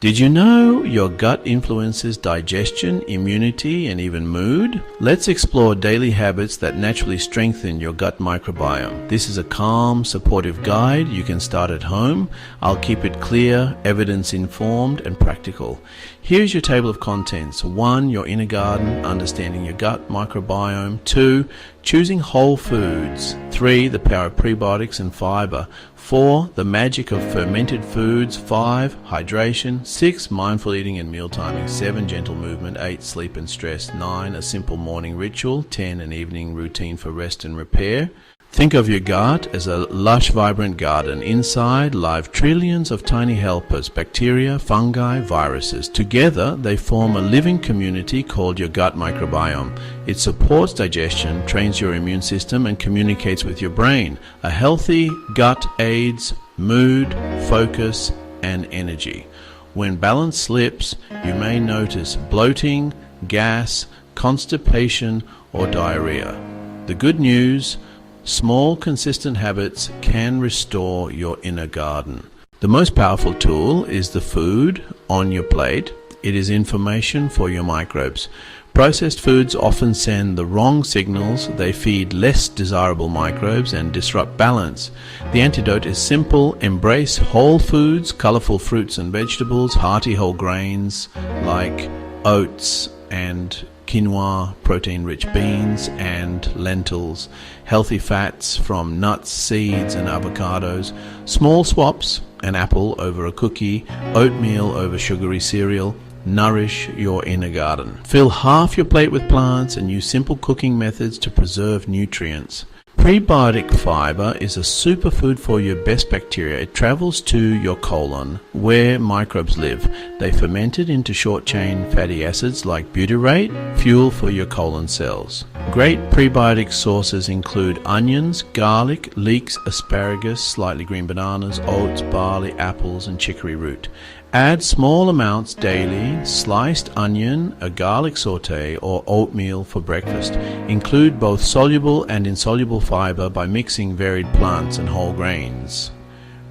Did you know your gut influences digestion, immunity, and even mood? Let's explore daily habits that naturally strengthen your gut microbiome. This is a calm, supportive guide you can start at home. I'll keep it clear, evidence-informed, and practical. Here's your table of contents. 1. Your inner garden, understanding your gut microbiome. 2. Choosing whole foods. 3. The power of prebiotics and fiber. 4. The magic of fermented foods. 5. Hydration. 6. Mindful eating and meal timing. 7. Gentle movement. 8. Sleep and stress. 9. A simple morning ritual. 10. An evening routine for rest and repair. Think of your gut as a lush, vibrant garden. Inside live trillions of tiny helpers, bacteria, fungi, viruses. Together, they form a living community called your gut microbiome. It supports digestion, trains your immune system, and communicates with your brain. A healthy gut aids mood, focus, and energy. When balance slips, you may notice bloating, gas, constipation, or diarrhea. The good news: small, consistent habits can restore your inner garden. The most powerful tool is the food on your plate. It is information for your microbes. Processed foods often send the wrong signals. They feed less desirable microbes and disrupt balance. The antidote is simple. Embrace whole foods, colorful fruits and vegetables, hearty whole grains like oats and quinoa, protein-rich beans and lentils, healthy fats from nuts, seeds and avocados, small swaps, an apple over a cookie, oatmeal over sugary cereal. Nourish your inner garden. Fill half your plate with plants and use simple cooking methods to preserve nutrients. Prebiotic fiber is a superfood for your best bacteria. It travels to your colon, where microbes live. They ferment it into short-chain fatty acids like butyrate, fuel for your colon cells. Great prebiotic sources include onions, garlic, leeks, asparagus, slightly green bananas, oats, barley, apples, and chicory root. Add small amounts daily. Sliced onion, a garlic saute, or oatmeal for breakfast. Include both soluble and insoluble fiber by mixing varied plants and whole grains.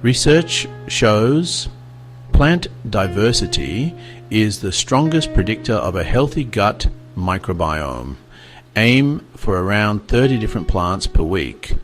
Research shows plant diversity is the strongest predictor of a healthy gut microbiome. Aim for around 30 different plants per week.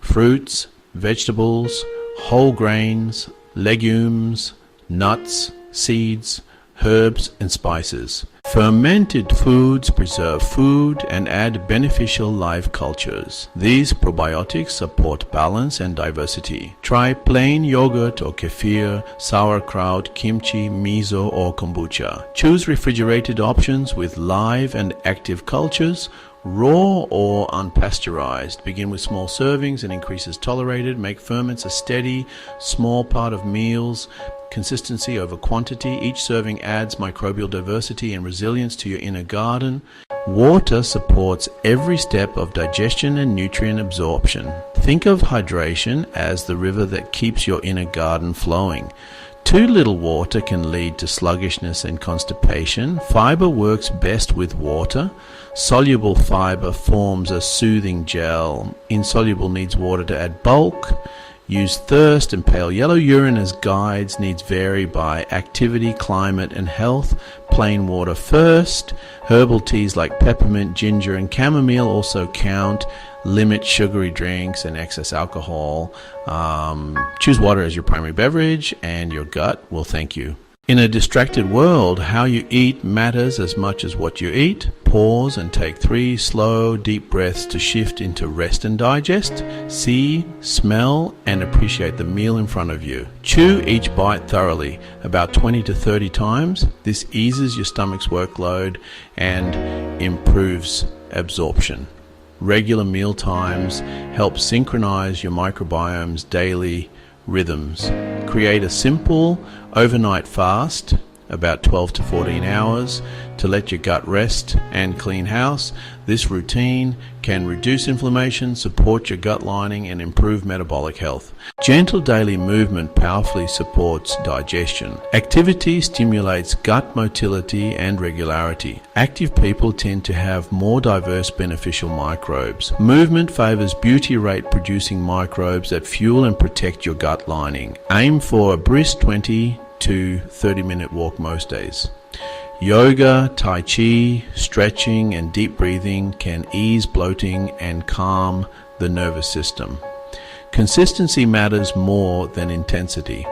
Fruits, vegetables, whole grains, legumes, nuts, seeds, herbs, and spices. Fermented foods preserve food and add beneficial life cultures. These probiotics support balance and diversity. Try plain yogurt or kefir, sauerkraut, kimchi, miso, or kombucha. Choose refrigerated options with live and active cultures, raw or unpasteurized. Begin with small servings and increase as tolerated. Make ferments a steady, small part of meals. Consistency over quantity. Each serving adds microbial diversity and resilience to your inner garden. Water supports every step of digestion and nutrient absorption. Think of hydration as the river that keeps your inner garden flowing. Too little water can lead to sluggishness and constipation. Fiber works best with water. Soluble fiber forms a soothing gel. Insoluble needs water to add bulk. Use thirst and pale yellow urine as guides. Needs vary by activity, climate, and health. Plain water first. Herbal teas like peppermint, ginger, and chamomile also count. Limit sugary drinks and excess alcohol. Choose water as your primary beverage, and your gut will thank you. In a distracted world, how you eat matters as much as what you eat. Pause and take 3 slow, deep breaths to shift into rest and digest. See, smell, and appreciate the meal in front of you. Chew each bite thoroughly, about 20 to 30 times. This eases your stomach's workload and improves absorption. Regular meal times help synchronize your microbiome's daily rhythms. Create a simple overnight fast, about 12 to 14 hours, to let your gut rest and clean house. This routine can reduce inflammation, support your gut lining, and improve metabolic health. Gentle daily movement powerfully supports digestion. Activity stimulates gut motility and regularity. Active people tend to have more diverse beneficial microbes. Movement favors butyrate producing microbes that fuel and protect your gut lining. Aim for a brisk 20 to 30-minute walk most days. Yoga, Tai Chi, stretching, and deep breathing can ease bloating and calm the nervous system. Consistency matters more than intensity.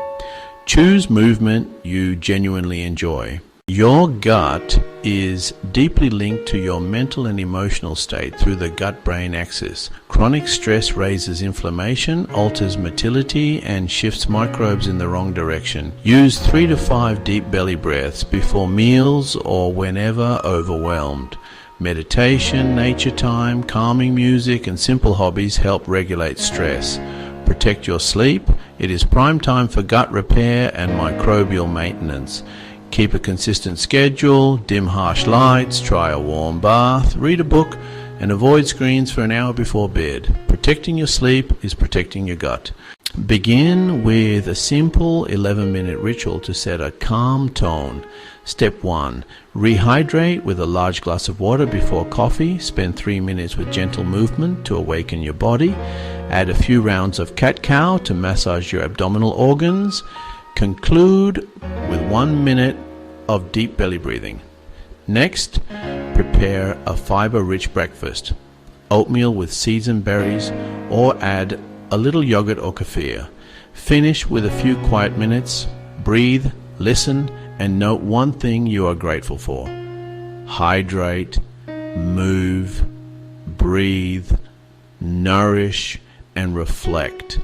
Choose movement you genuinely enjoy. Your gut is deeply linked to your mental and emotional state through the gut-brain axis. Chronic stress raises inflammation, alters motility, and shifts microbes in the wrong direction. Use 3 to 5 deep belly breaths before meals or whenever overwhelmed. Meditation, nature time, calming music, and simple hobbies help regulate stress. Protect your sleep. It is prime time for gut repair and microbial maintenance. Keep a consistent schedule, dim harsh lights, try a warm bath, read a book, and avoid screens for an hour before bed. Protecting your sleep is protecting your gut. Begin with a simple 11-minute ritual to set a calm tone. Step 1. Rehydrate with a large glass of water before coffee. Spend 3 minutes with gentle movement to awaken your body. Add a few rounds of cat-cow to massage your abdominal organs. Conclude with 1 minute of deep belly breathing. Next, prepare a fiber-rich breakfast. Oatmeal with seeds and berries, or add a little yogurt or kefir. Finish with a few quiet minutes. Breathe, listen, and note one thing you are grateful for. Hydrate, move, breathe, nourish, and reflect.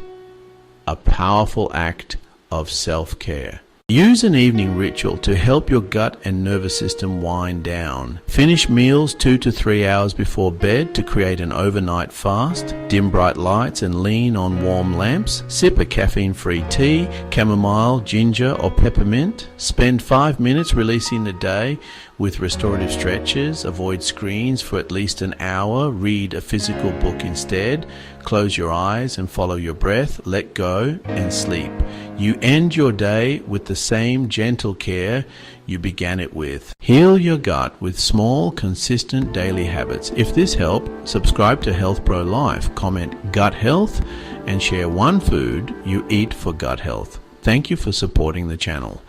A powerful act of self-care. Use an evening ritual to help your gut and nervous system wind down. Finish meals 2 to 3 hours before bed to create an overnight fast. Dim bright lights and lean on warm lamps. Sip a caffeine-free tea, chamomile, ginger, or peppermint. Spend 5 minutes releasing the day with restorative stretches. Avoid screens for at least an hour. Read a physical book instead. Close your eyes and follow your breath. Let go and sleep. You end your day with the same gentle care you began it with. Heal your gut with small, consistent daily habits. If this helped, subscribe to HealthProLife, comment gut health, and share one food you eat for gut health. Thank you for supporting the channel.